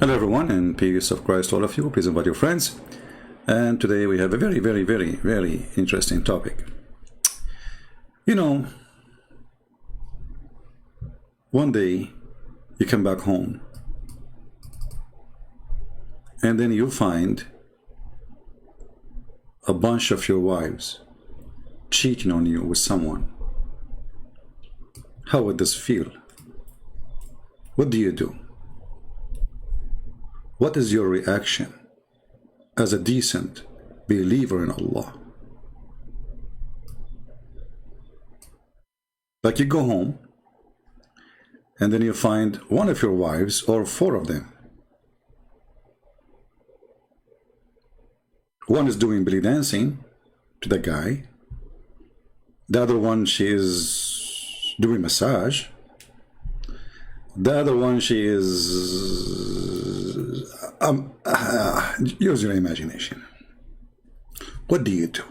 Hello everyone, and peace of Christ to all of you. Please invite your friends. And today we have a very interesting topic. You know, one day you come back home and then you find a bunch of your wives cheating on you with someone. How would this feel? What do you do? What is your reaction as a decent believer in Allah? Like you go home and then you find one of your wives or four of them. One is doing belly dancing to the guy. The other one, she is doing massage. The other one, she is use your imagination. What do you do?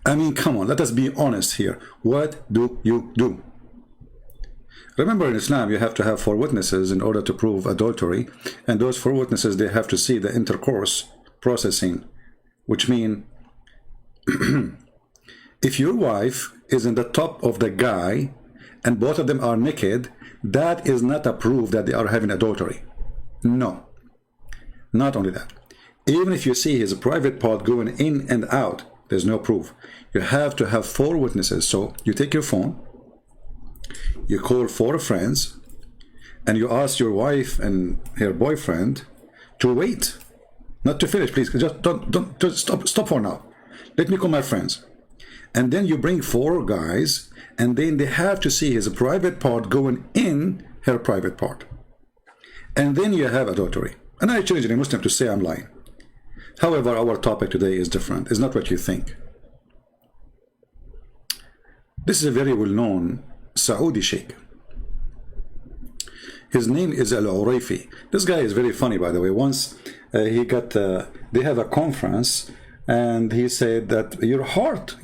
I mean, come on, let us be honest here. What do you do? Remember, in Islam, you have to have 4 witnesses in order to prove adultery, and those 4 witnesses, they have to see the intercourse processing, which mean if your wife is in the top of the guy and both of them are naked, that is not a proof that they are having adultery. No. Not only that. Even if you see his private part going in and out, there's no proof. You have to have 4 witnesses. So you take your phone, you call 4 friends, and you ask your wife and her boyfriend to wait. Not to finish, please. Just stop for now. Let me call my friends. And then you bring 4 guys, and then they have to see his private part going in her private part. And then you have adultery. And I challenge any Muslim to say I'm lying. However, our topic today is different. It's not what you think. This is a very well-known Saudi sheikh. His name is Al-Urayfi. This guy is very funny, by the way. Once they have a conference, and he said that your heart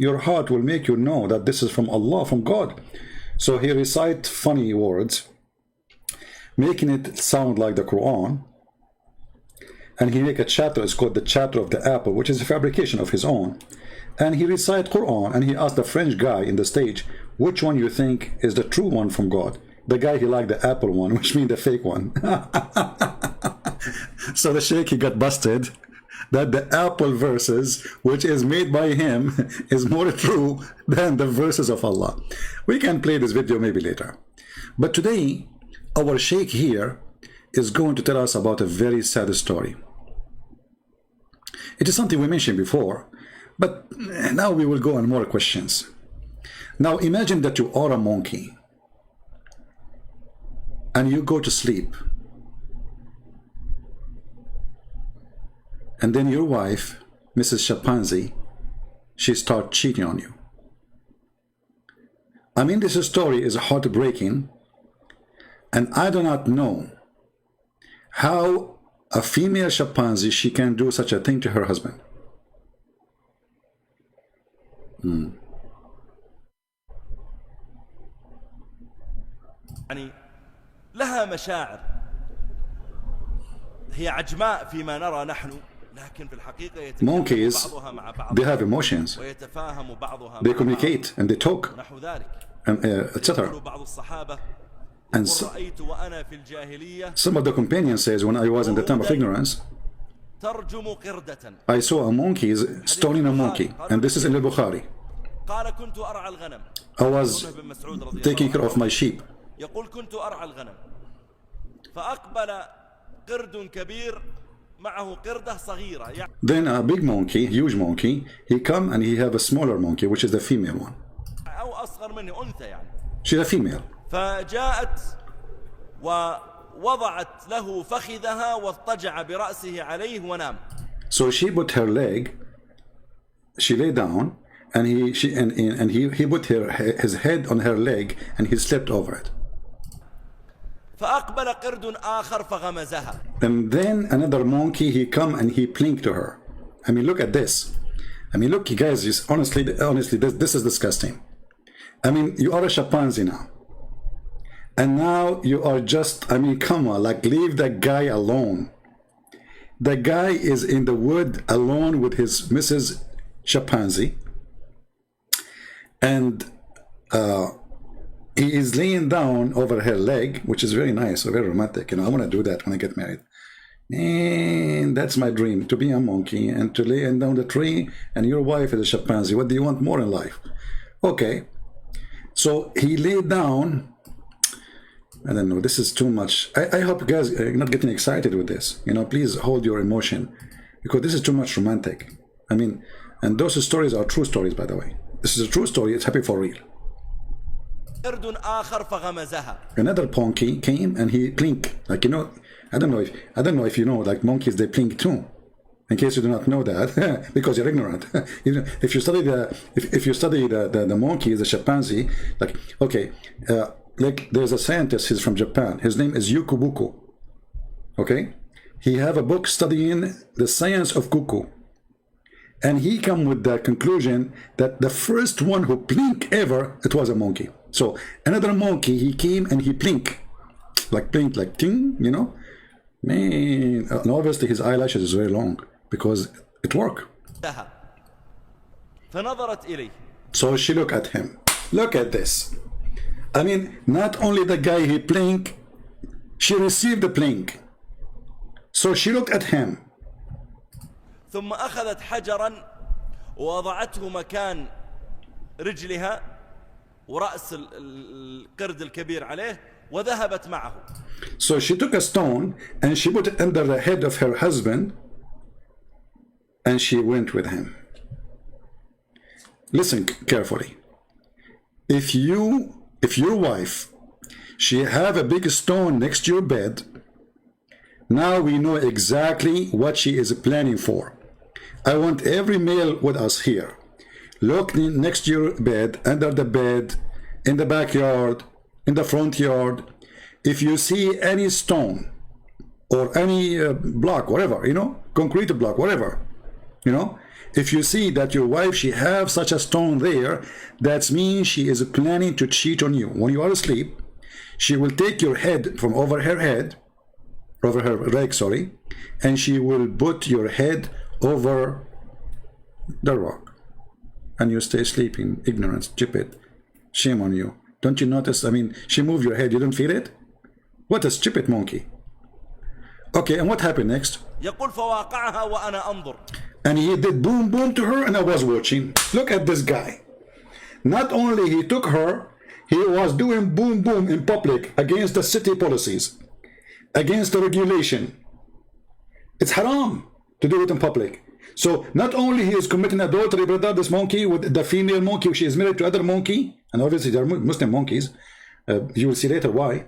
will make you know that this is from Allah, from God. So he recites funny words, making it sound like the Quran. And he make a chapter, it's called the chapter of the apple, which is a fabrication of his own. And he recite Quran, and he asked the French guy in the stage, which one you think is the true one from God? The guy, he liked the apple one, which means the fake one. So the sheikh, he got busted that the apple verses, which is made by him, is more true than the verses of Allah. We can play this video maybe later. But today, our sheikh here is going to tell us about a very sad story. It is something we mentioned before, but now we will go on more questions. Now imagine that you are a monkey and you go to sleep, and then your wife, Mrs. Chimpanzee, she starts cheating on you. I mean, this story is heartbreaking, and I do not know how a female chimpanzee, she can do such a thing to her husband. يعني لها مشاعر هي عجماء فيما نرى نحن. Monkeys, they have emotions. They communicate and they talk, and etc. And some of the companions says, when I was in the time of ignorance, I saw a monkey stoning a monkey, and this is in al-Bukhari. I was taking care of my sheep. Then a big monkey, huge monkey, he come and he have a smaller monkey, which is the female one. She's a female. فجاءت ووضعت له فخذها واضطجع برأسه عليه ونام. So she put her leg, she lay down, and he put his head on her leg, and he slept over it. فأقبل قرد آخر فغمزها. And then another monkey, he come and he plinked to her. I mean, look at this. I mean, look, you guys, just honestly, this is disgusting. I mean, you are a chimpanzee now, And now you are just, I mean, come on, like leave that guy alone. The guy is in the wood alone with his Mrs. Chimpanzee. And he is laying down over her leg, which is very nice, very romantic. You know, I want to do that when I get married. And that's my dream, to be a monkey and to lay down the tree, and your wife is a chimpanzee. What do you want more in life? Okay. So he laid down. I don't know, this is too much. I hope you guys are not getting excited with this. You know, please hold your emotion, because this is too much romantic. I mean, and those stories are true stories, by the way. This is a true story. It's happy for real. Another monkey came and he blinked. Like, you know, I don't know if you know, like monkeys, they blink too. In case you do not know that, because you're ignorant. If you study the monkey, the chimpanzee, like, okay, like there's a scientist, he's from Japan. His name is Yukubuku. Okay, he have a book studying the science of cuckoo, and he come with the conclusion that the first one who blink ever, it was a monkey. So another monkey, he came and he blink, like ting, you know, man. And obviously his eyelashes is very long because it worked. So she looked at him. Look at this. I mean, not only the guy he blink, she received the blink. So she looked at him. ثم أخذت حجرا ووضعته مكان رجلها ورأس القرد الكبير عليه وذهبت معه. So she took a stone and she put it under the head of her husband and she went with him. Listen carefully. If your wife, she have a big stone next to your bed, now we know exactly what she is planning for. I want every male with us here. Look next to your bed, under the bed, in the backyard, in the front yard. If you see any stone or any block, whatever, you know, concrete block, whatever, you know, if you see that your wife, she have such a stone there, that means she is planning to cheat on you. When you are asleep, she will take your head from over her leg, sorry, and she will put your head over the rock, and you stay sleeping, ignorant, stupid. Shame on you. Don't you notice? I mean, she moved your head, you don't feel it? What a stupid monkey. Okay, and what happened next? And he did boom boom to her and I was watching. Look at this guy. Not only he took her, he was doing boom boom in public against the city policies, against the regulation. It's haram to do it in public. So not only he is committing adultery, brother, this monkey with the female monkey, she is married to other monkey, and obviously they are Muslim monkeys. You will see later why.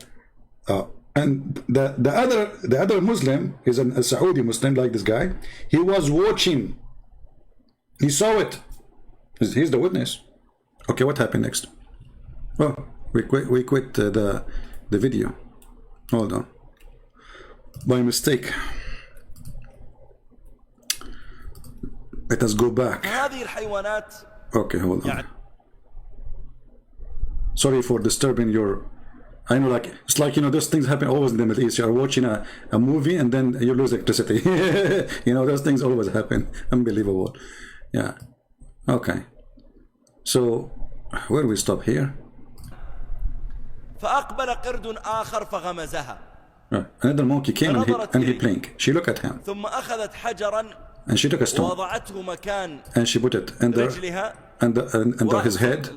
And the other Muslim is a Saudi Muslim like this guy. He was watching. He saw it. He's the witness. Okay, what happened next? Oh, we quit the video. Hold on. By mistake. Let us go back. Okay, hold on. Sorry for disturbing your... I know, like, it's like, you know, those things happen always in the Middle East. You're watching a movie and then you lose electricity. You know, those things always happen. Unbelievable. Yeah. Okay. So, where do we stop here? Another monkey came and he blinked. She looked at him. And she took a stone and she put it under his head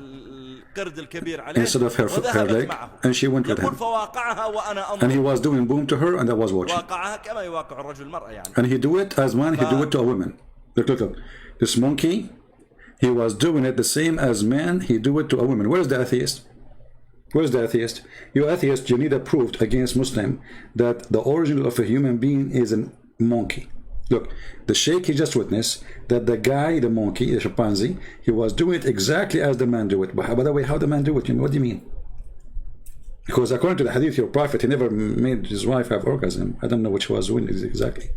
instead of her leg, and she went with him. And he was doing boom to her and I was watching. And he do it as man, he do it to a woman. Look. This monkey, he was doing it the same as man, he do it to a woman. Where's the atheist? Where's the atheist? You atheist, you need a proof against Muslim that the origin of a human being is a monkey. Look, the sheikh, he just witnessed that the guy, the monkey, the chimpanzee, he was doing it exactly as the man do it. But by the way, how the man do it? You know, what do you mean? Because according to the hadith, your prophet, he never made his wife have orgasm. I don't know which was doing exactly.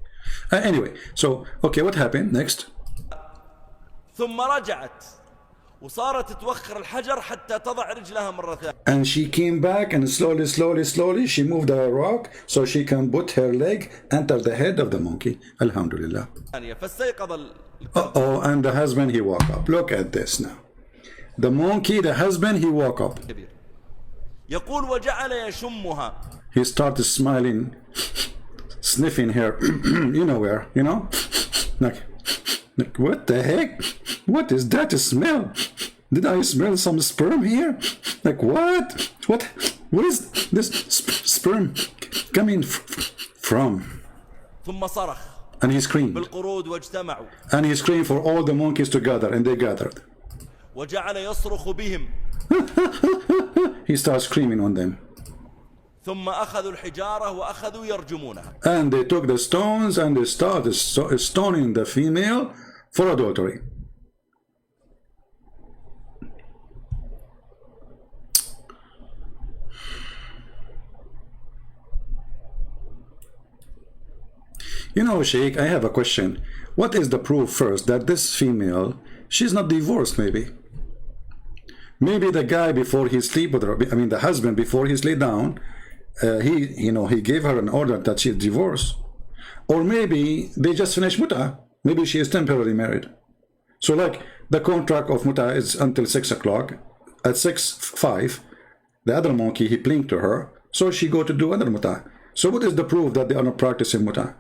Anyway, so, okay, what happened next? وصارت توخر الحجر حتى تضع رجلها مرة ثانية. And she came back and slowly she moved the rock so she can put her leg under the head of the monkey. Alhamdulillah. فاستيقظ Uh-oh, and the husband, he woke up. Look at this now. The monkey, the husband, he woke up. يقول وجعل يشمها. He started smiling, sniffing her, you know where, you know? Like, what the heck? What is that smell? Did I smell some sperm here? Like, what? What is this sperm coming from? ثم صرخ. And he screamed. بالقرود واجتمعوا. And he screamed for all the monkeys together, and they gathered. وجعل يصرخ بهم. He started screaming on them. ثم أخذوا الحجارة وأخذوا يرجمونها. And they took the stones and they started stoning the female for adultery. You know, Sheikh, I have a question. What is the proof first that this female, she's not divorced maybe? Maybe the guy before he sleep with her, I mean the husband before he lay down, he gave her an order that she's divorced. Or maybe they just finished muta. Maybe she is temporarily married. So like the contract of muta is until 6 o'clock. At 6:05, the other monkey, he blinked to her. So she go to do other muta. So what is the proof that they are not practicing muta?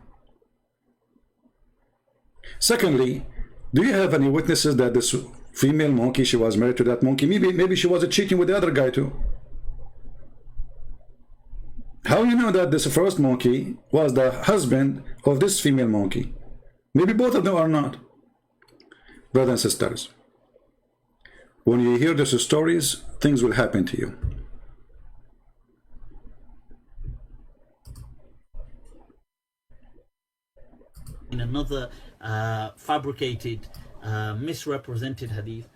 Secondly, do you have any witnesses that this female monkey, she was married to that monkey? Maybe she was cheating with the other guy too. How you know that this first monkey was the husband of this female monkey? Maybe both of them are not. Brothers and sisters, when you hear these stories, things will happen to you. In another fabricated, misrepresented hadith.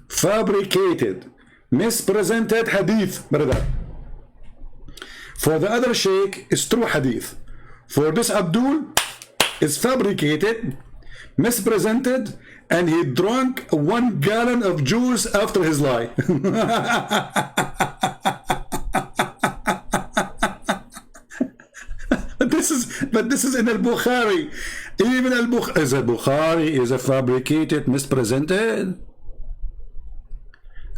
Fabricated, mispresented hadith, brother. For the other sheikh, it's true hadith. For this Abdul, it's fabricated, mispresented, and he drank 1 gallon of juice after his lie. But this is in al-Bukhari. Even al-Bukhari is a fabricated, mispresented.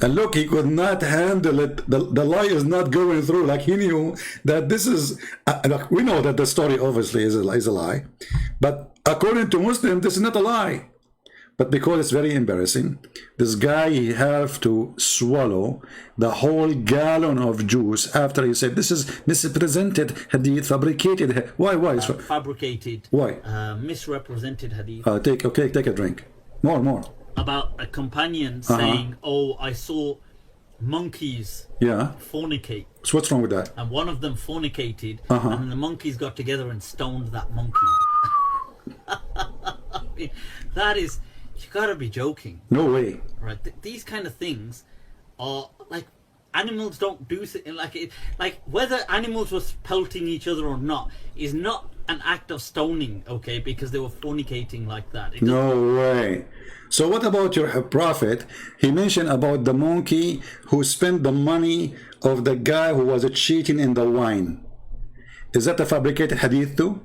And look, he could not handle it. The lie is not going through. Like he knew that this is, we know that the story obviously is a lie. But according to Muslim, this is not a lie. But because it's very embarrassing, this guy, he have to swallow the whole gallon of juice after he said, this is misrepresented hadith, fabricated. Why? Fabricated. Why? Misrepresented hadith. Take a drink. More. About a companion saying, oh, I saw monkeys fornicate. So what's wrong with that? And one of them fornicated, and the monkeys got together and stoned that monkey. I mean, that is, you gotta be joking. No way. Right? These kind of things are like, animals don't do like whether animals were pelting each other or not is not an act of stoning, okay? Because they were fornicating like that. No way. So what about your prophet? He mentioned about the monkey who spent the money of the guy who was cheating in the wine. Is that a fabricated hadith too?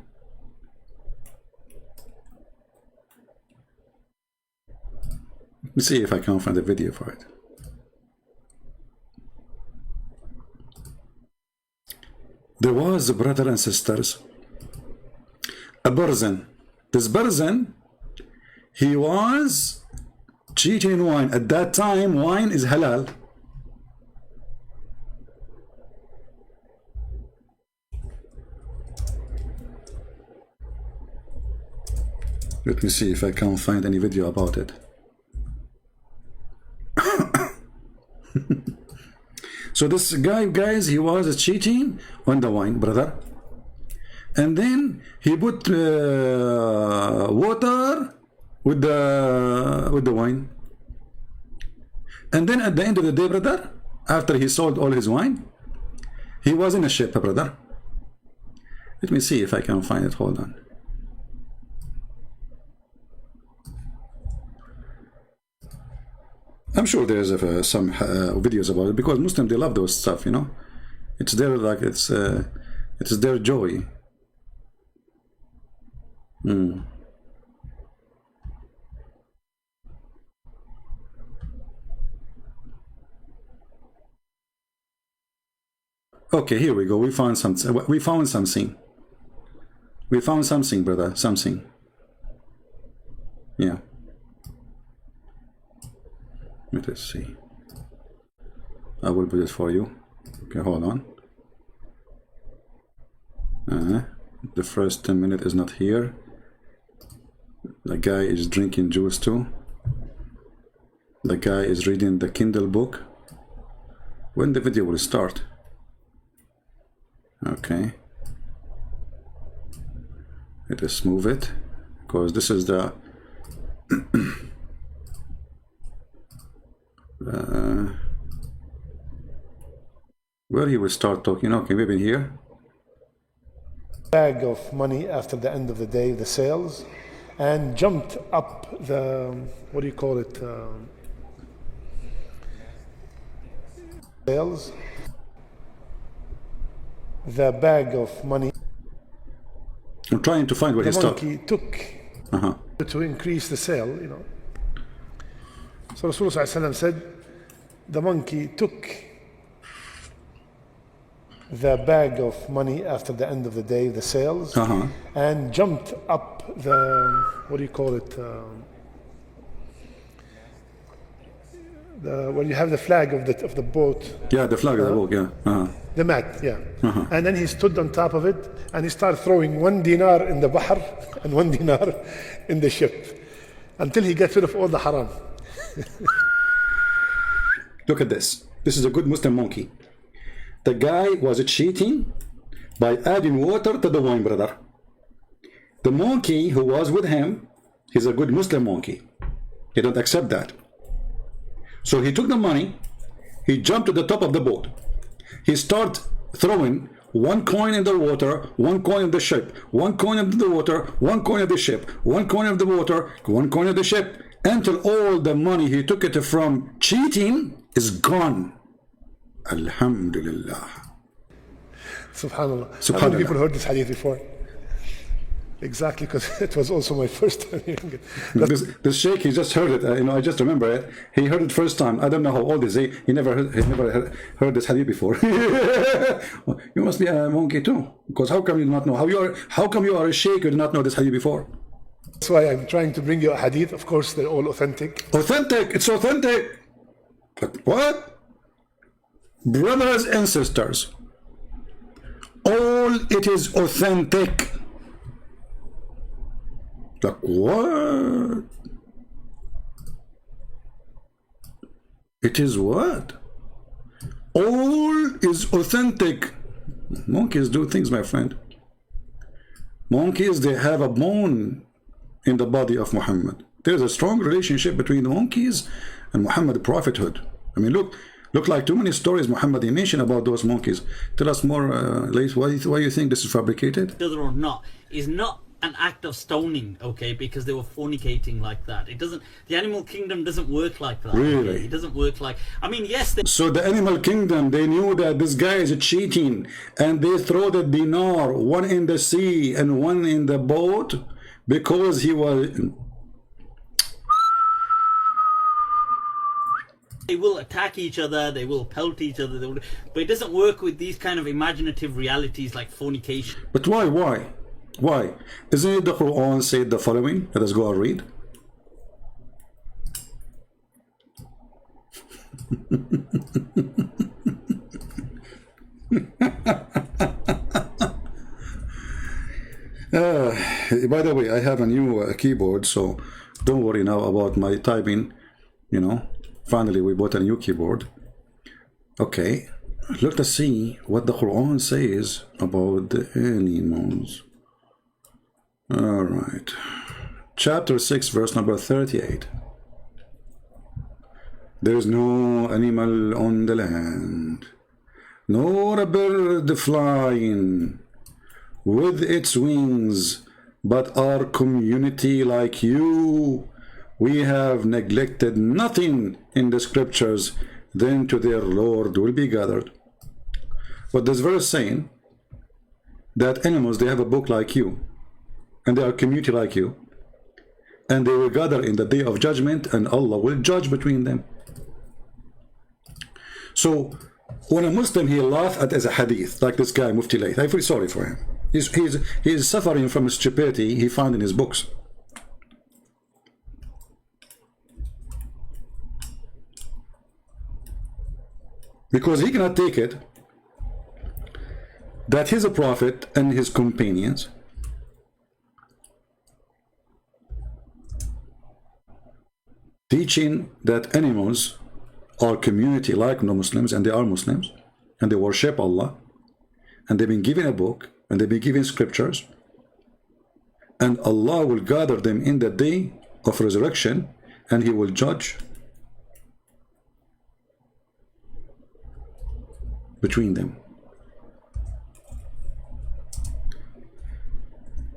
Let me see if I can find a video for it. There was, brothers and sisters, a person. This person, he was cheating in wine. At that time, wine is halal. Let me see if I can find any video about it. So this guy, guys, he was cheating on the wine, brother. And then he put water with the wine. And then at the end of the day, brother, after he sold all his wine, he was in a ship, brother. Let me see if I can find it. Hold on. sure there's some videos about it, because Muslims, they love those stuff, you know. It's their, like, it's their joy. Okay, here we go. We found something. We found something. We found something, brother. Something. Yeah. Let us see. I will put it for you. Okay, hold on. The first 10 minutes is not here. The guy is drinking juice too. The guy is reading the Kindle book. When the video will start? Okay. Let us move it, because this is the where he will start talking. Okay, maybe here. Bag of money after the end of the day, the sales, and jumped up the, what do you call it, sales, the bag of money. I'm trying to find where he stopped. The monkey took to increase the sale, you know. So Rasulullah said, the monkey took the bag of money after the end of the day, the sales, and jumped up the, what do you call it, when you have the flag of the boat. Yeah, the flag of the boat, yeah. The mat, yeah. And then he stood on top of it and he started throwing 1 dinar in the bahr and 1 dinar in the ship until he gets rid of all the haram. Look at this. This is a good Muslim monkey. The guy was cheating by adding water to the wine, brother. The monkey who was with him, he's a good Muslim monkey. He don't accept that. So he took the money, he jumped to the top of the boat. He started throwing 1 coin in the water, 1 coin in the ship, 1 coin in the water, 1 coin in the ship, 1 coin in the water, 1 coin in the ship, until all the money he took it from cheating is gone. Alhamdulillah. Subhanallah. How many people heard this hadith before? Exactly, because it was also my first time hearing it. This sheikh, he just heard it. You know, I just remember it. He heard it first time. I don't know how old is he. He never heard this hadith before. You must be a monkey too, because how come you do not know? How come you are a sheikh? You do not know this hadith before? That's why I'm trying to bring you a hadith. Of course, they're all authentic. Authentic. It's authentic. But what? Brothers and sisters, all it is authentic. Like what? It is what? All is authentic. Monkeys do things, my friend. Monkeys, they have a bone in the body of Muhammad. There's a strong relationship between the monkeys and Muhammad prophethood. I mean, look like too many stories Muhammad mentioned about those monkeys. Tell us more, Laith, why you think this is fabricated? Whether or not is not an act of stoning, okay, because they were fornicating like that. It doesn't, the animal kingdom doesn't work like that. Really? Okay? It doesn't work like, I mean, yes. So the animal kingdom, they knew that this guy is cheating, and they throw the dinar, 1 in the sea and 1 in the boat, because he was... They will attack each other, they will pelt each other, but it doesn't work with these kind of imaginative realities like fornication. But why? Why? Isn't it the Quran said the following? Let us go and read. By the way, I have a new keyboard, so don't worry now about my typing, you know. Finally, we bought a new keyboard. Okay, let us see what the Quran says about the animals. All right. Chapter 6, verse number 38. There is no animal on the land, nor a bird flying with its wings, but our community like you, we have neglected nothing in the scriptures, then to their Lord will be gathered. What this verse saying? That animals, they have a book like you, and they are community like you, and they will gather in the day of judgment, and Allah will judge between them. So when a Muslim, he laughs at as a hadith, like this guy Mufti Layth, I feel sorry for him. He's suffering from stupidity he found in his books. Because he cannot take it that he's a prophet and his companions teaching that animals are community like non-Muslims, and they are Muslims, and they worship Allah, and they've been given a book, and they've been given scriptures, and Allah will gather them in the day of resurrection, and He will judge between them.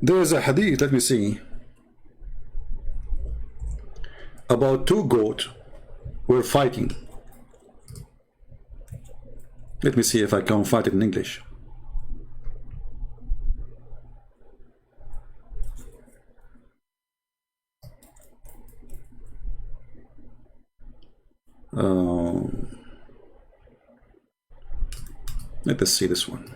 There is a hadith, let me see, about two goats were fighting. Let me see if I can find it in English. Let us see this one.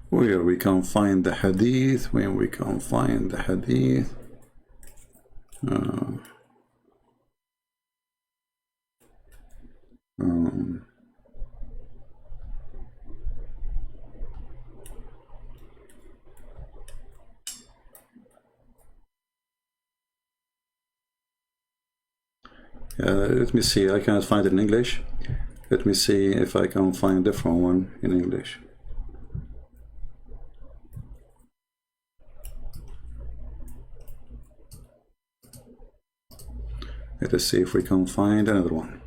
Where we can find the hadith, when we can find the hadith. Let me see, I cannot find it in English. Let me see if I can find a different one in English. Let us see if we can find another one.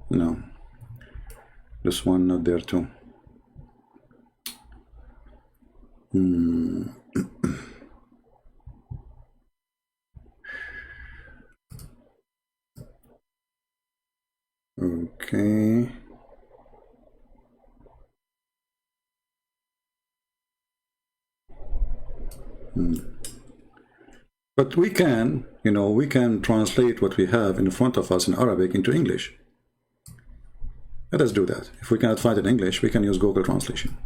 No, this one not there too. Okay. But we can, you know, we can translate what we have in front of us in Arabic into English. Let us do that. If we cannot find it in English, we can use Google Translation.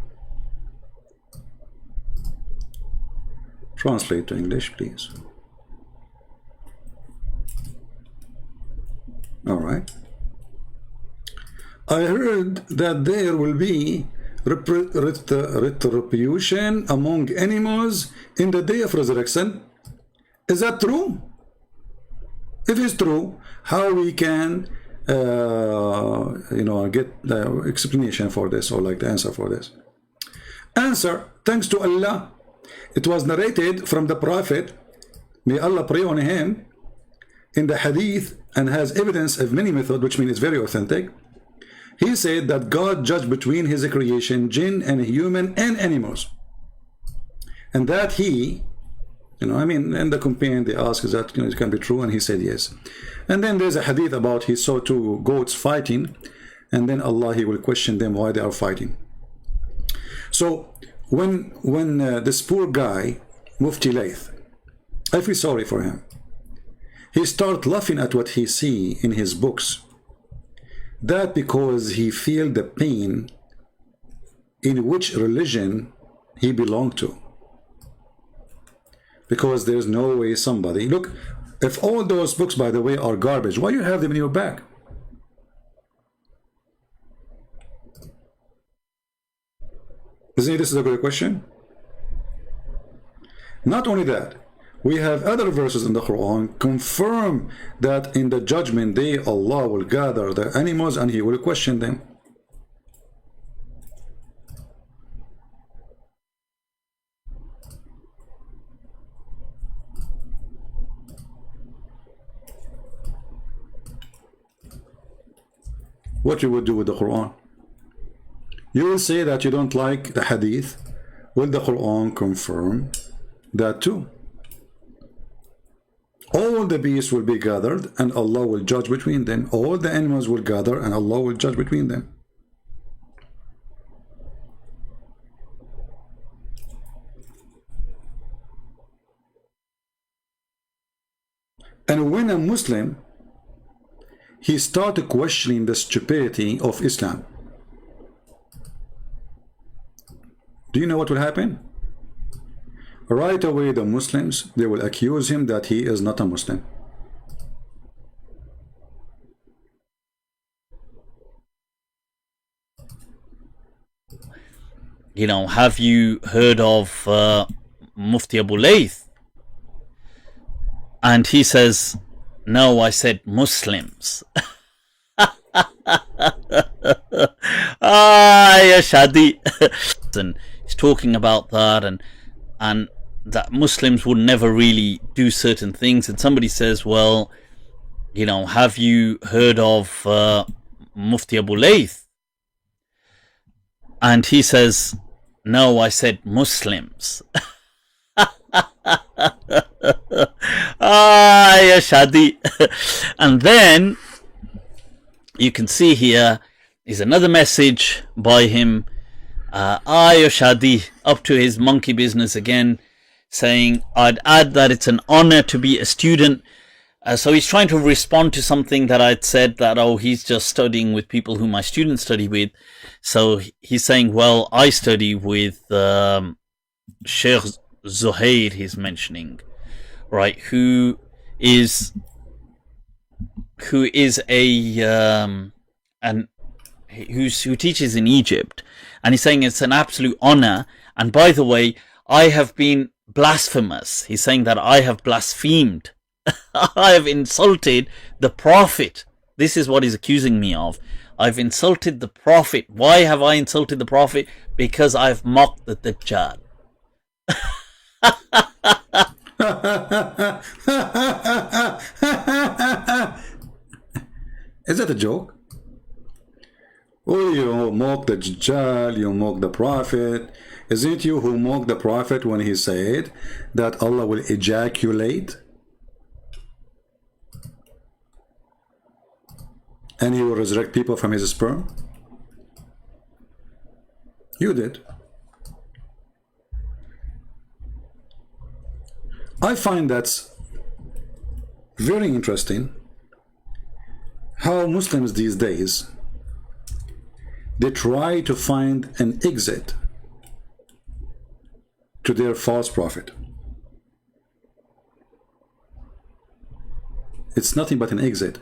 Translate to English, please. All right. I heard that there will be retribution among animals in the day of resurrection. Is that true? If it's true, how we can, you know, get the explanation for this, or like the answer for this? Answer: thanks to Allah. It was narrated from the Prophet, may Allah pray on him, in the Hadith, and has evidence of many methods, which means it's very authentic. He said that God judged between His creation, jinn and human and animals, and that He, you know, I mean, in the companion they asked, is that, you know, it can be true, and he said yes. And then there's a hadith about he saw two goats fighting, and then Allah, He will question them why they are fighting. So when this poor guy Mufti Layth, I feel sorry for him. He start laughing at what he see in his books. That because he feel the pain in which religion he belonged to. Because there's no way somebody, look, if all those books, by the way, are garbage, why you have them in your bag? Isn't this a good question? Not only that, we have other verses in the Quran confirm that in the judgment day Allah will gather the animals and He will question them. what you would do with the Quran. You will say that you don't like the hadith. Will the Quran confirm that too? All the beasts will be gathered and Allah will judge between them. All the animals will gather and Allah will judge between them. And when a Muslim, he started questioning the stupidity of Islam, do you know what will happen? Right away the Muslims, they will accuse him that he is not a Muslim. You know, have you heard of Mufti Abu Layth? And he says, no, I said Muslims. Ya Shadi. And he's talking about that and that Muslims would never really do certain things. And somebody says, well, you know, have you heard of Mufti Abu Layth? And he says, no, I said Muslims. Ya Shadi. And then you can see here is another message by him, Ya Shadi, up to his monkey business again, saying, I'd add that it's an honor to be a student. So he's trying to respond to something that I'd said, that, oh, he's just studying with people who my students study with. So he's saying, well, I study with Sheikh Zuhair, he's mentioning, right, who teaches in Egypt, and he's saying it's an absolute honor. And by the way, I have been blasphemous. He's saying that I have blasphemed. I have insulted the Prophet. This is what he's accusing me of. I've insulted the Prophet. Why have I insulted the Prophet? Because I've mocked the Dajjal. Is that a joke? Oh, you mock the Dajjal, you mock the Prophet. Isn't it you who mocked the Prophet when he said that Allah will ejaculate and he will resurrect people from his sperm? You did. I find that's very interesting how Muslims these days, they try to find an exit to their false prophet. It's nothing but an exit.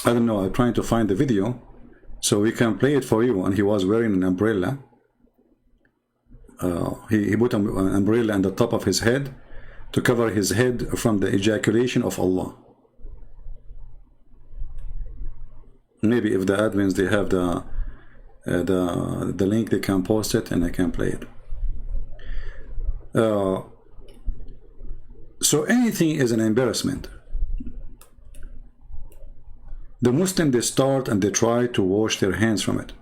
I don't know, I'm trying to find the video so we can play it for you. And he was wearing an umbrella. He put an umbrella on the top of his head to cover his head from the ejaculation of Allah. Maybe if the admins, they have the link, they can post it and I can play it. So anything is an embarrassment. The Muslim, they start and they try to wash their hands from it,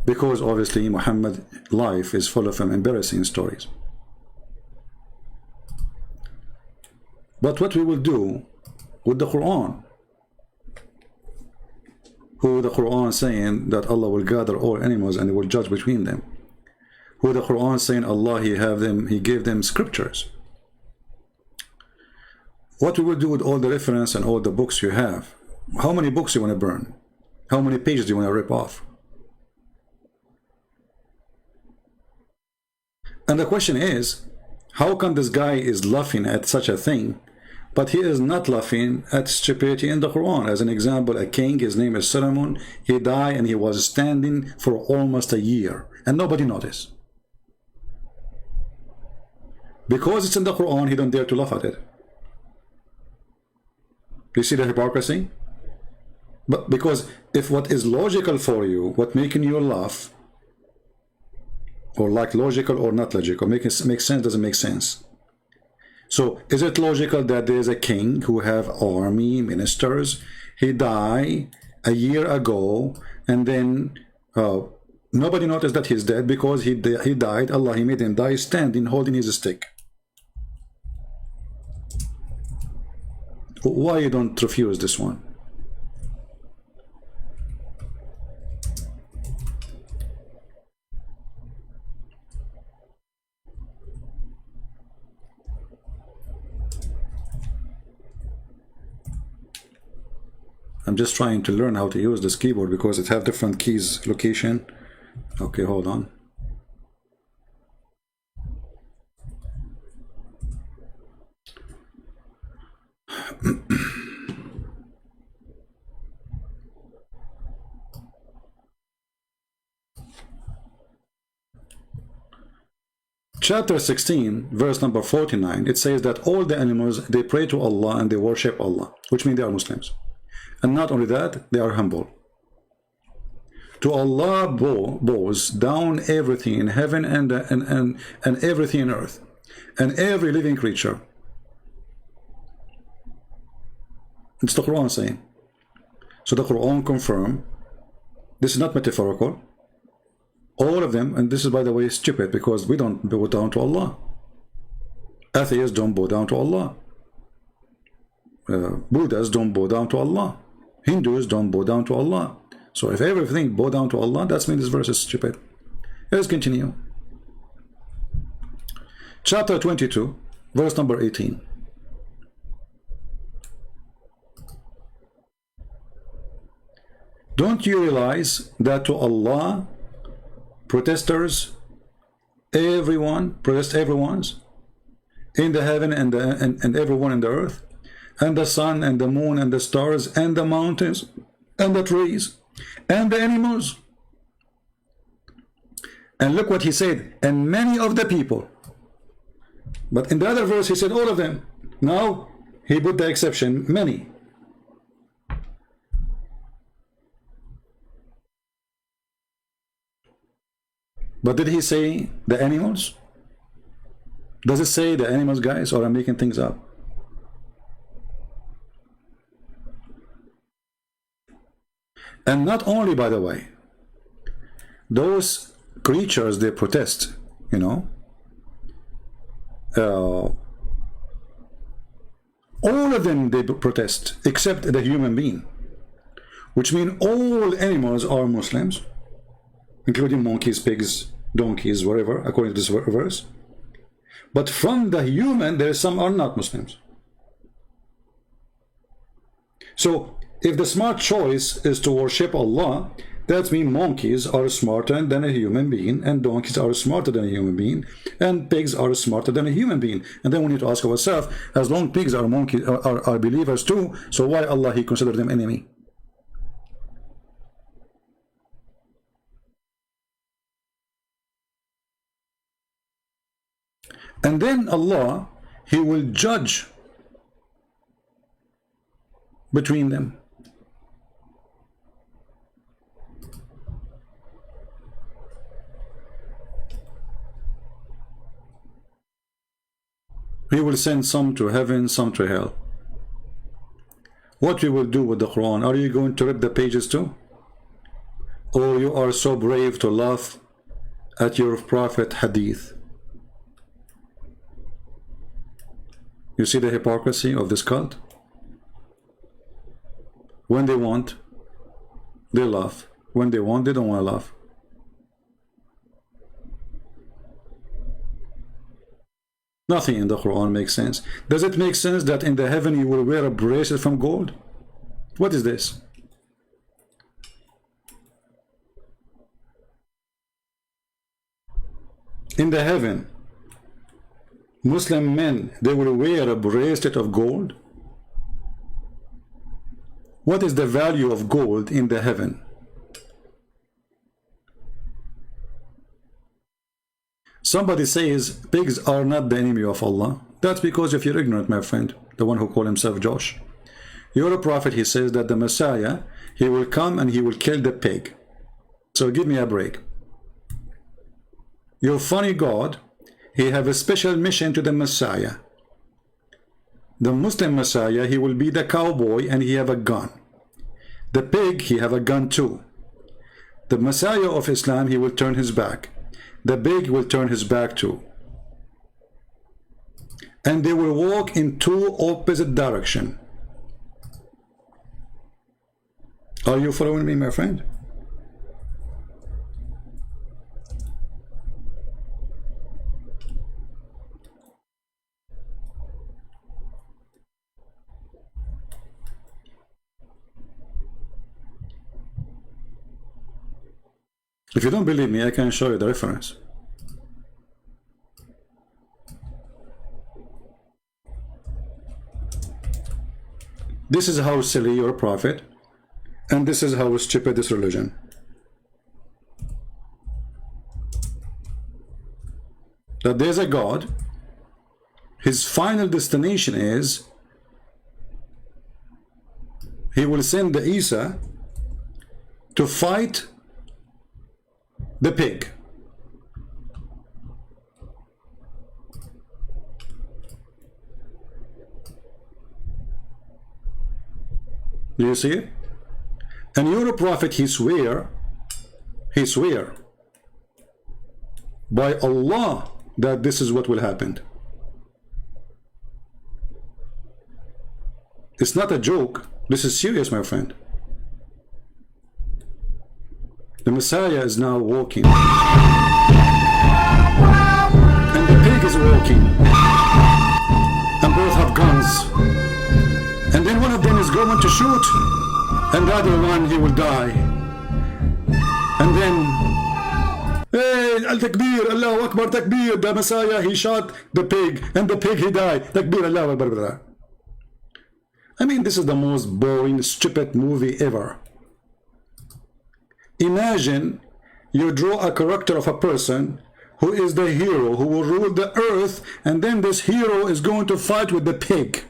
because obviously Muhammad's life is full of embarrassing stories. But what we will do with the Quran, who the Quran saying that Allah will gather all animals and he will judge between them, who the Quran saying Allah, he gave them scriptures. What we will do with all the reference and all the books you have? How many books you want to burn? How many pages do you want to rip off? And the question is, how come this guy is laughing at such a thing, but he is not laughing at stupidity in the Quran? As an example, a king, his name is Solomon, he died and he was standing for almost a year and nobody noticed. Because it's in the Quran, he don't dare to laugh at it. You see the hypocrisy? But because if what is logical for you, what making you laugh, or like logical or not logical, make sense, doesn't make sense. So is it logical that there is a king who have army, ministers, he died a year ago, and then nobody noticed that he's dead because he died, Allah, he made him die standing, holding his stick. Why you don't refuse this one? I'm just trying to learn how to use this keyboard because it have different keys location. Okay, hold on. Chapter 16, verse number 49, it says that all the animals, they pray to Allah and they worship Allah, which means they are Muslims. And not only that, they are humble. To Allah bows down everything in heaven and everything in earth, and every living creature. It's the Quran saying. So the Quran confirm, this is not metaphorical. All of them, and this is by the way stupid because we don't bow down to Allah. Atheists don't bow down to Allah. Buddhists don't bow down to Allah. Hindus don't bow down to Allah. So if everything bow down to Allah, that means this verse is stupid. Let's continue. Chapter 22, verse number 18. Don't you realize that to Allah, protesters, everyone's in the heaven and everyone in the earth, and the sun and the moon and the stars and the mountains and the trees and the animals. And look what he said, and many of the people. But in the other verse he said all of them. Now he put the exception, many. But did he say the animals? Does it say the animals, guys, or I'm making things up? And not only, by the way, those creatures, they protest, you know. All of them, they protest, except the human being. Which means all animals are Muslims, including monkeys, pigs, donkeys, whatever, according to this verse. But from the human, there are some are not Muslims. So, if the smart choice is to worship Allah, that means monkeys are smarter than a human being, and donkeys are smarter than a human being, and pigs are smarter than a human being. And then we need to ask ourselves, as long pigs are monkeys are believers too, so why Allah he considered them enemy? And then Allah, he will judge between them. He will send some to heaven, some to hell. What we will do with the Quran? Are you going to rip the pages too? Or you are so brave to laugh at your prophet hadith? You see the hypocrisy of this cult? When they want, they laugh. When they want, they don't want to laugh. Nothing in the Quran makes sense. Does it make sense that in the heaven you will wear a bracelet from gold? What is this? In the heaven, Muslim men, they will wear a bracelet of gold? What is the value of gold in the heaven? Somebody says pigs are not the enemy of Allah. That's because if you're ignorant, my friend, the one who called himself Josh. You're a prophet, he says that the Messiah, he will come and he will kill the pig. So give me a break. Your funny God, he have a special mission to the Messiah. The Muslim Messiah, he will be the cowboy and he have a gun. The pig, he have a gun too. The Messiah of Islam, he will turn his back. The pig will turn his back too. And they will walk in two opposite directions. Are you following me, my friend? If you don't believe me, I can show you the reference. This is how silly your prophet, and this is how stupid this religion. That there's a God, his final destination is he will send the Isa to fight the pig. Do you see it? And you're a prophet, he swear by Allah that this is what will happen. It's not a joke. This is serious, my friend. The Messiah is now walking. And the pig is walking. And both have guns. And then one of them is going to shoot. And the other one, he will die. And then, hey, Al-Takbir, Allahu Akbar, Takbir. The Messiah, he shot the pig. And the pig, he died. Takbir, Allahu Akbar. I mean, this is the most boring, stupid movie ever. Imagine you draw a character of a person who is the hero, who will rule the earth, and then this hero is going to fight with the pig.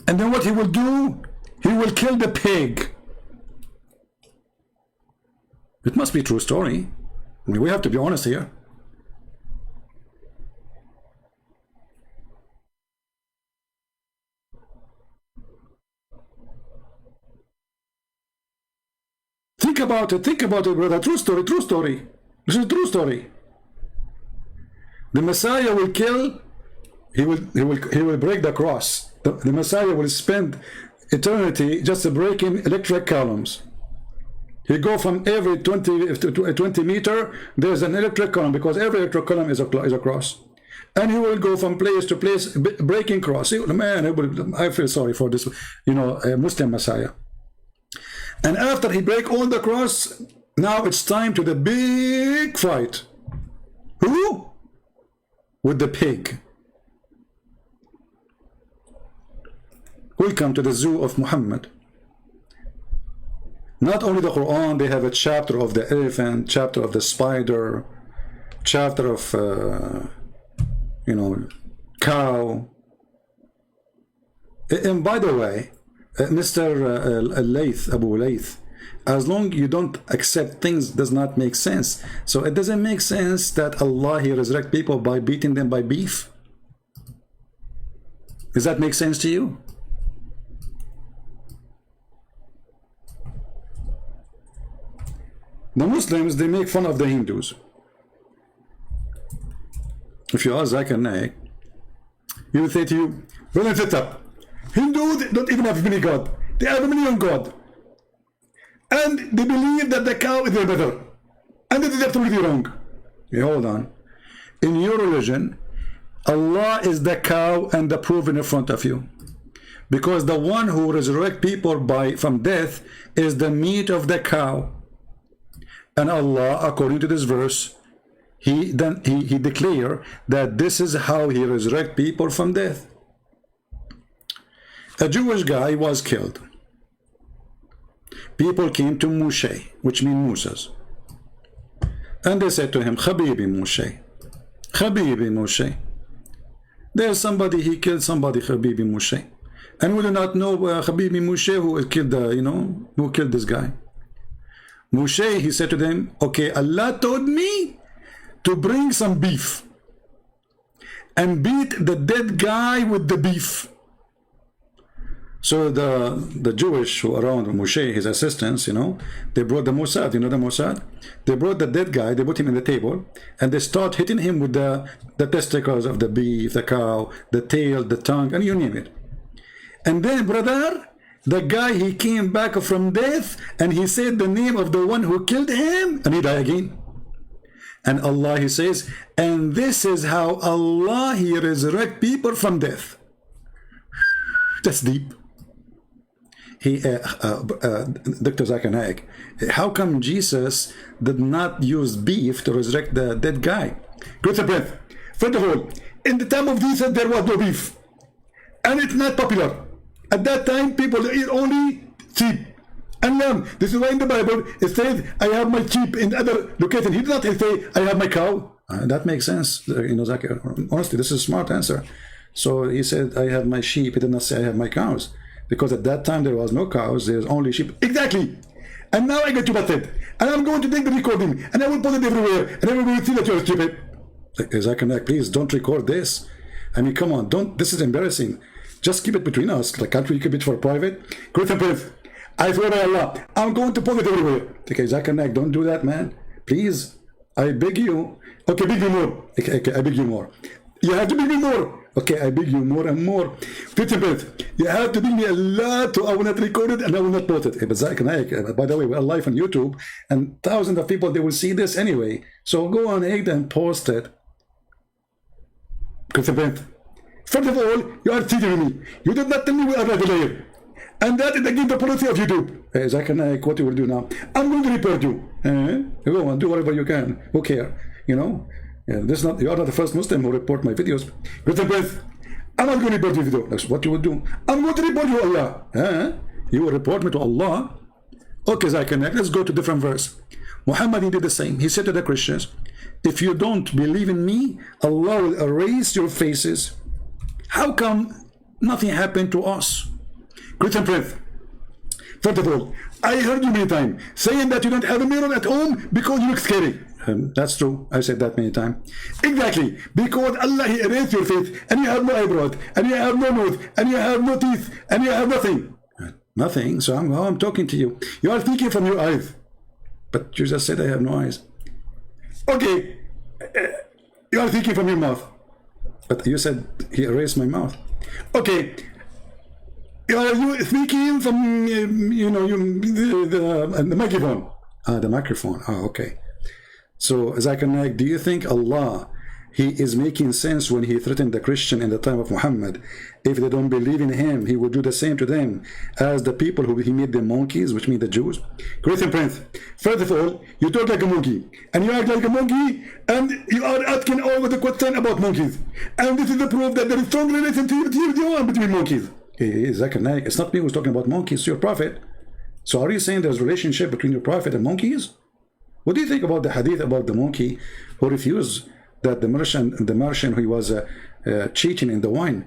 And then what he will do? He will kill the pig. It must be a true story. I mean, we have to be honest here. Think about it, brother. True story, true story. This is a true story. The Messiah will kill, he will break the cross. The Messiah will spend eternity just breaking electric columns. He go from every 20 meter, there's an electric column, because every electric column is a cross. And he will go from place to place, breaking cross. Man, I feel sorry for this, Muslim Messiah. And after he break all the cross, now it's time to the big fight. Who? With the pig. Welcome to the zoo of Muhammad. Not only the Quran, they have a chapter of the elephant, chapter of the spider, chapter of, cow. And by the way, Mr. Abu Layth, as long you don't accept things does not make sense. So it doesn't make sense that Allah, he resurrect people by beating them by beef. Does that make sense to you? The Muslims, they make fun of the Hindus. If you ask Zakir Naik, he will say to you, well, sit up. Hindus don't even have many God. They have a million God. And they believe that the cow is their better. And that is absolutely wrong. Okay, hold on. In your religion, Allah is the cow and the proof in front of you. Because the one who resurrects people from death is the meat of the cow. And Allah, according to this verse, he declared that this is how he resurrects people from death. A Jewish guy was killed. People came to Moshe, which means Moses. And they said to him, Habibi Moshe. Habibi Moshe. There's somebody, he killed somebody, Habibi Moshe. And we do not know Habibi Moshe who killed who killed this guy. Moshe, he said to them, okay, Allah told me to bring some beef and beat the dead guy with the beef. So the Jewish who around Moshe, his assistants, they brought the Mossad. You know the Mossad? They brought the dead guy, they put him in the table, and they start hitting him with the testicles of the beef, the cow, the tail, the tongue, and you name it. And then, brother, the guy, he came back from death, and he said the name of the one who killed him, and he died again. And Allah, he says, and this is how Allah, he resurrect people from death. That's deep. Dr. Zakir Naik, how come Jesus did not use beef to resurrect the dead guy? Good breath. First of all, in the time of Jesus, there was no beef. And it's not popular. At that time, people eat only sheep and lamb. This is why in the Bible, it says, I have my sheep. In other locations, he did not say, I have my cow. That makes sense, Zakir. Honestly, this is a smart answer. So he said, I have my sheep. He did not say, I have my cows. Because at that time, there was no cows. There was only sheep. Exactly. And now I get you busted. And I'm going to take the recording. And I will put it everywhere. And everybody will see that you're stupid. Zakir Naik, please don't record this. I mean, come on. Don't. This is embarrassing. Just keep it between us. Like, can't we keep it for private? Great and praise. I swear by Allah, I'm going to put it everywhere. Okay, Zakir Naik, don't do that, man. Please. I beg you. Okay, beg me more. Okay, I beg you more. You have to beg me more. Okay, I beg you more and more. You have to beg me a lot, so I will not record it and I will not post it. But Zakir Naik, by the way, we're live on YouTube, and thousands of people, they will see this anyway. So go on ahead and post it. First of all, you are cheating me. You did not tell me we are regular. And that is against the policy of YouTube. Zakir Naik, what you will do now? I'm going to report you. Go on, do whatever you can. Who care? Yeah, you are not the first Muslim who report my videos. I'm not going to report your video. That's what you will do. I'm going to report you to Allah. You will report me to Allah. Okay, Zakir Naik, let's go to different verse. Muhammad, he did the same. He said to the Christians, if you don't believe in me, Allah will erase your faces. How come nothing happened to us? Christian friends, first of all, I heard you many times saying that you don't have a mirror at home because you look scary. That's true. I said that many times. Exactly. Because Allah, he erased your face, and you have no eyebrows, and you have no nose, and you have no teeth, and you have nothing. Nothing. So I'm talking to you. You are thinking from your eyes. But you just said I have no eyes. Okay. You are thinking from your mouth. But you said he erased my mouth. Okay. Are you speaking from, the microphone? The microphone. Oh, okay. So, Zakir Naik, do you think Allah, he is making sense when he threatened the Christian in the time of Muhammad? If they don't believe in him, he would do the same to them as the people who he made them monkeys, which means the Jews. Great and Prince, first of all, you talk like a monkey, and you act like a monkey, and you are asking all the question about monkeys. And this is the proof that there is strong relationship between monkeys. Zakir Naik, it's not me who's talking about monkeys, it's your prophet. So are you saying there's a relationship between your prophet and monkeys? What do you think about the hadith about the monkey who refused that the merchant who was cheating in the wine?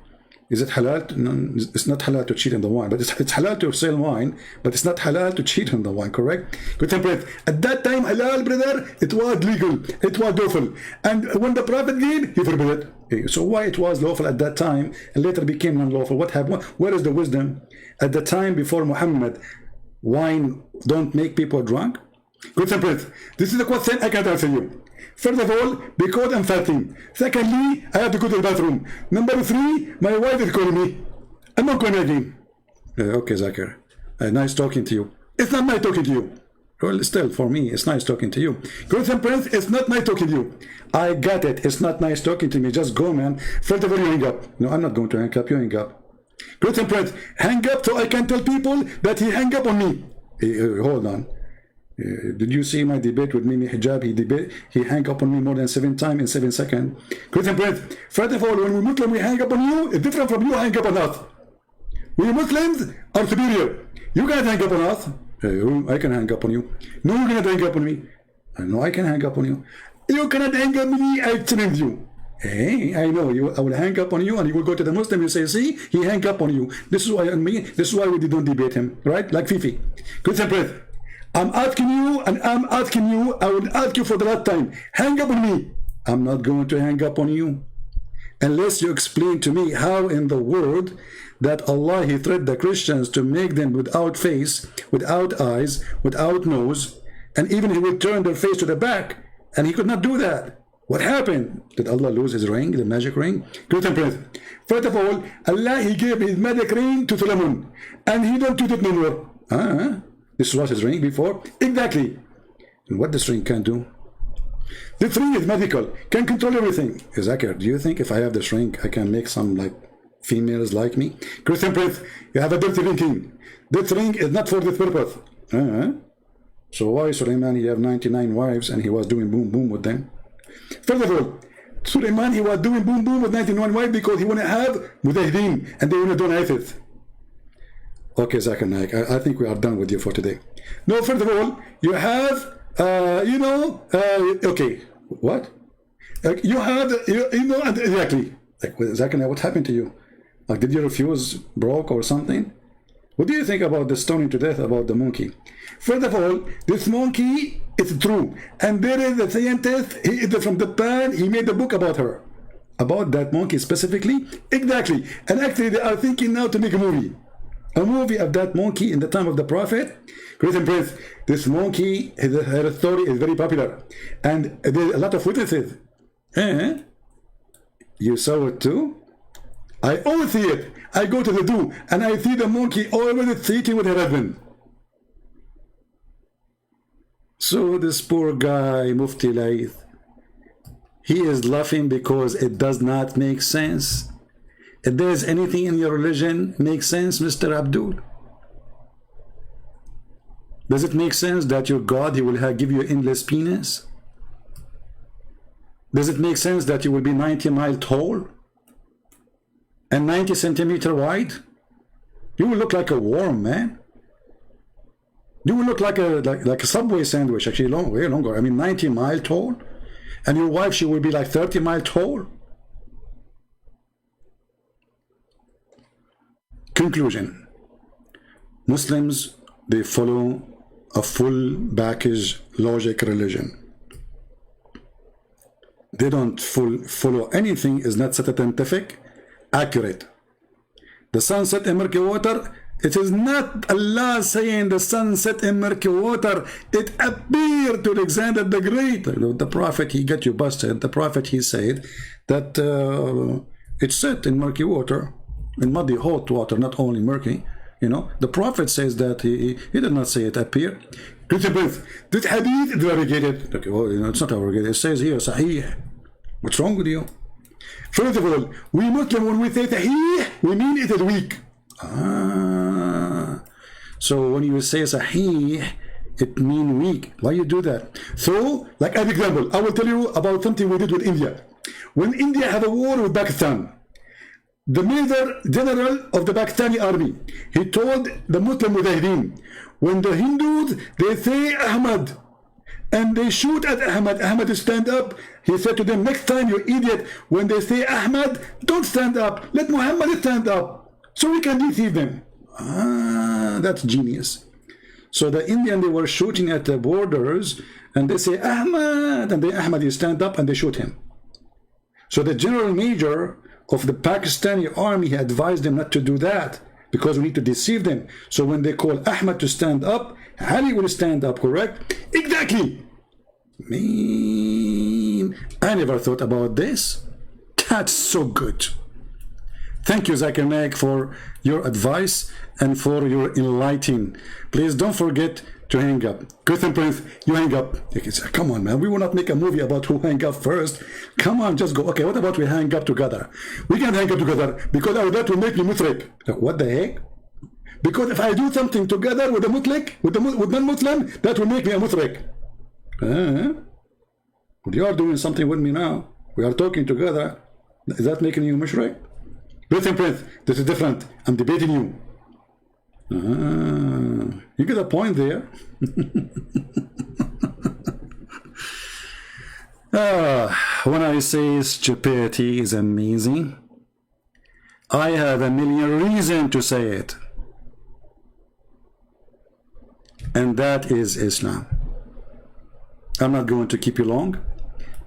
Is it halal? No, it's not halal to cheat in the wine, but it's halal to sell wine, but it's not halal to cheat on the wine, correct? Good temperate. At that time, halal, brother, it was legal, it was lawful. And when the prophet gave, he forbid it. So why it was lawful at that time and later became non-lawful? What happened? Where is the wisdom? At the time before Muhammad, wine don't make people drunk? Good temperate. This is the question I can't answer you. First of all, because I'm fasting. Secondly, I have to go to the bathroom. Number 3, my wife is calling me. I'm not going again. Okay, Zakir. Nice talking to you. It's not nice talking to you. Well, still, for me, it's nice talking to you. Good temperance, it's not nice talking to you. I got it. It's not nice talking to me. Just go, man. First of all, you hang up. No, I'm not going to hang up. You hang up. Good temperance, hang up so I can tell people that he hang up on me. Hold on. Did you see my debate with Mimi Hijab? He hang up on me more than 7 times in 7 seconds. Christian friends, first of all, when we Muslim we hang up on you, it's different from you hang up on us. We Muslims are superior. You can't hang up on us. I can hang up on you. No, you cannot hang up on me. No, I can hang up on you. You cannot hang up on me. I challenge you. Hey, I know you. I will hang up on you, and you will go to the Muslim. You say, "See, he hang up on you." This is why This is why we don't debate him, right? Like Fifi. Good breath. I'm asking you, and I'm asking you. I will ask you for the last time. Hang up on me. I'm not going to hang up on you unless you explain to me how in the world that Allah he threatened the Christians to make them without face, without eyes, without nose, and even he would turn their face to the back, and he could not do that. What happened? Did Allah lose his ring, the magic ring? Good and breath. First of all, Allah he gave his magic ring to Solomon, and he don't do it no more. This was his ring before. Exactly. And what this ring can do? This ring is magical, can control everything. Zakir, do you think if I have this ring, I can make some like females like me? Christian Prince, you have a dirty thinking. This ring is not for this purpose. So why Suleiman, he have 99 wives and he was doing boom boom with them? First of all, Suleiman, he was doing boom boom with 91 wives because he want to have mujahideen and they want to do atheists. Okay, Zakir Naik, I think we are done with you for today. No, first of all, you have okay, what? You had, exactly. Like, Zakir, what happened to you? Like, did you refuse, broke or something? What do you think about the stoning to death about the monkey? First of all, this monkey is true. And there is a scientist, he is from Japan, he made a book about her. About that monkey specifically? Exactly. And actually, they are thinking now to make a movie. A movie of that monkey in the time of the Prophet. Grace and praise. This monkey, her story is very popular. And there's a lot of witnesses. You saw it too? I always see it. I go to the zoo and I see the monkey always sitting with her husband. So this poor guy, Mufti Laith, he is laughing because it does not make sense. If there is anything in your religion make sense, Mr. Abdul? Does it make sense that your God, he will give you endless penis? Does it make sense that you will be 90 miles tall and 90 centimeters wide? You will look like a worm, man. You will look like a Subway sandwich, actually way longer. I mean, 90 miles tall, and your wife, she will be like 30 miles tall. Conclusion: Muslims, they follow a full package logic religion. They don't follow anything is not scientific, accurate. The sun set in murky water, it is not Allah saying the sun set in murky water. It appeared to Alexander the Great. The Prophet, he got you busted. The Prophet, he said that it set in murky water, in muddy, hot water, not only murky. You know, the Prophet says that he did not say it appear. This hadith is abrogated. Okay, well, it's not abrogated. It says here, Sahih. What's wrong with you? First of all, we Muslim, when we say Sahih, we mean it is weak. So when you say Sahih, it means weak. Why you do that? So, like an example, I will tell you about something we did with India. When India had a war with Pakistan, the Major General of the Pakistani army, he told the Muslim Mujahideen, when the Hindus, they say Ahmed, and they shoot at Ahmed, Ahmed stand up. He said to them, next time, you idiot, when they say Ahmed, don't stand up. Let Muhammad stand up, so we can deceive them. That's genius. So the Indian, they were shooting at the borders, and they say Ahmed, and then Ahmed, he stand up, and they shoot him. So the General Major of the Pakistani army, he advised them not to do that, because we need to deceive them. So when they call Ahmed to stand up, Ali will stand up, correct? Exactly. Man, I never thought about this. That's so good. Thank you, Zakir Naik, for your advice and for your enlightening. Please don't forget to hang up. Christian Prince, you hang up. Come on, man. We will not make a movie about who hang up first. Come on, just go. Okay, what about we hang up together? We can hang up together because that will make me muthrik. What the heck? Because if I do something together with a muthrik, with non-Muslim, that will make me a muthrik. Well, you are doing something with me now. We are talking together. Is that making you mushrik? Christian Prince, this is different. I'm debating you. You get a point there. when I say stupidity is amazing, I have a million reasons to say it. And that is Islam. I'm not going to keep you long.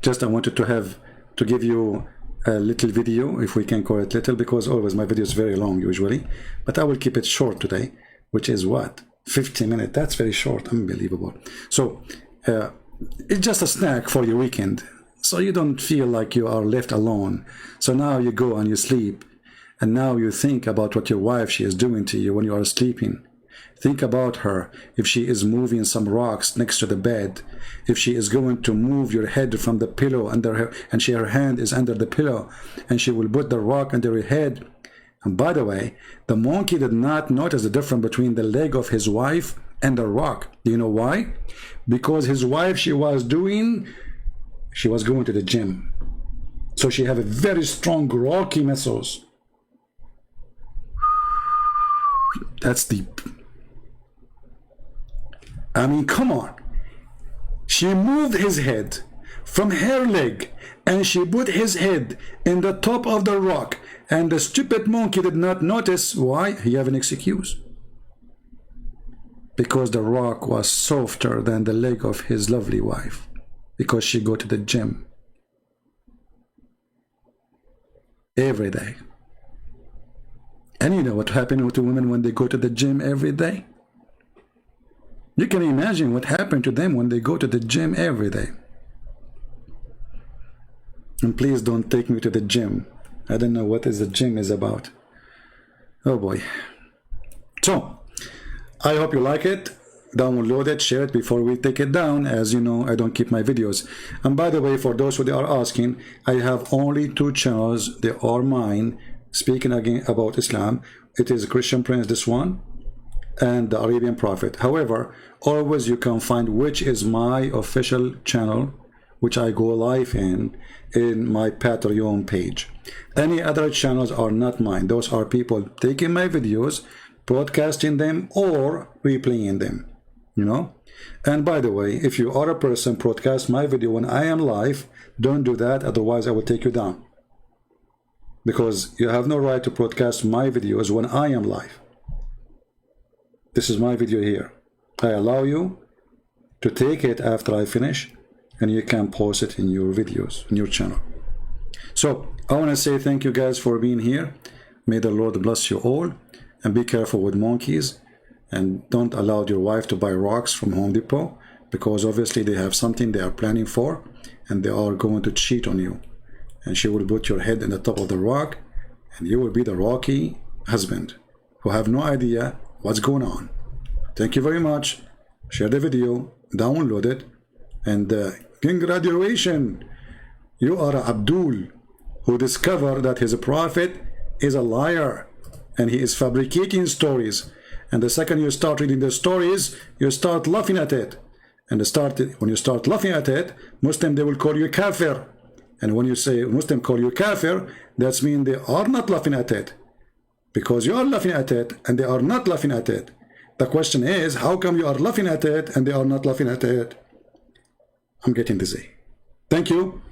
Just I wanted to give you a little video, if we can call it little, because always my video is very long usually. But I will keep it short today, which is what? 15 minutes. That's very short. Unbelievable. So it's just a snack for your weekend. So you don't feel like you are left alone. So now you go and you sleep. And now you think about what your wife, she is doing to you when you are sleeping. Think about her, if she is moving some rocks next to the bed, if she is going to move your head from the pillow under her, and her hand is under the pillow, and she will put the rock under your head. And by the way, the monkey did not notice the difference between the leg of his wife and the rock. Do you know why? Because his wife, she was going to the gym. So she have a very strong rocky muscles. That's deep. I mean, come on. She moved his head from her leg and she put his head in the top of the rock, and the stupid monkey did not notice. Why? He have an excuse. Because the rock was softer than the leg of his lovely wife, because she go to the gym every day. And you know what happened to women when they go to the gym every day? You can imagine what happened to them when they go to the gym every day. And please don't take me to the gym. I don't know what the gym is about. Oh boy. So, I hope you like it. Download it, share it before we take it down. As you know, I don't keep my videos. And by the way, for those who are asking, I have only 2 channels. They are mine, speaking again about Islam. It is Christian Prince, this one, and the Arabian Prophet. However, always you can find which is my official channel, which I go live in my Patreon page. Any other channels are not mine. Those are people taking my videos, broadcasting them, or replaying them, you know. And by the way, if you are a person broadcast my video when I am live, don't do that, otherwise I will take you down, because you have no right to broadcast my videos when I am live. This is my video here. I allow you to take it after I finish, and you can post it in your videos, in your channel. So I want to say thank you guys for being here. May the Lord bless you all, and be careful with monkeys, and don't allow your wife to buy rocks from Home Depot, because obviously they have something they are planning for, and they are going to cheat on you, and she will put your head in the top of the rock, and you will be the rocky husband who have no idea what's going on. Thank you very much. Share the video, download it, and congratulations, you are Abdul, who discovered that his prophet is a liar and he is fabricating stories. And the second you start reading the stories, you start laughing at it. And when you start laughing at it, Muslim, they will call you kafir. And when you say Muslim call you kafir, that means they are not laughing at it, because you are laughing at it and they are not laughing at it. The question is, how come you are laughing at it and they are not laughing at it? I'm getting dizzy. Thank you.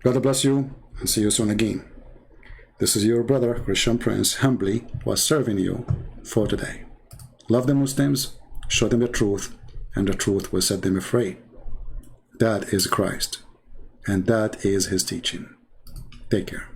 God bless you, and see you soon again. This is your brother, Christian Prince, humbly was serving you for today. Love the Muslims, show them the truth, and the truth will set them free. That is Christ, and that is his teaching. Take care.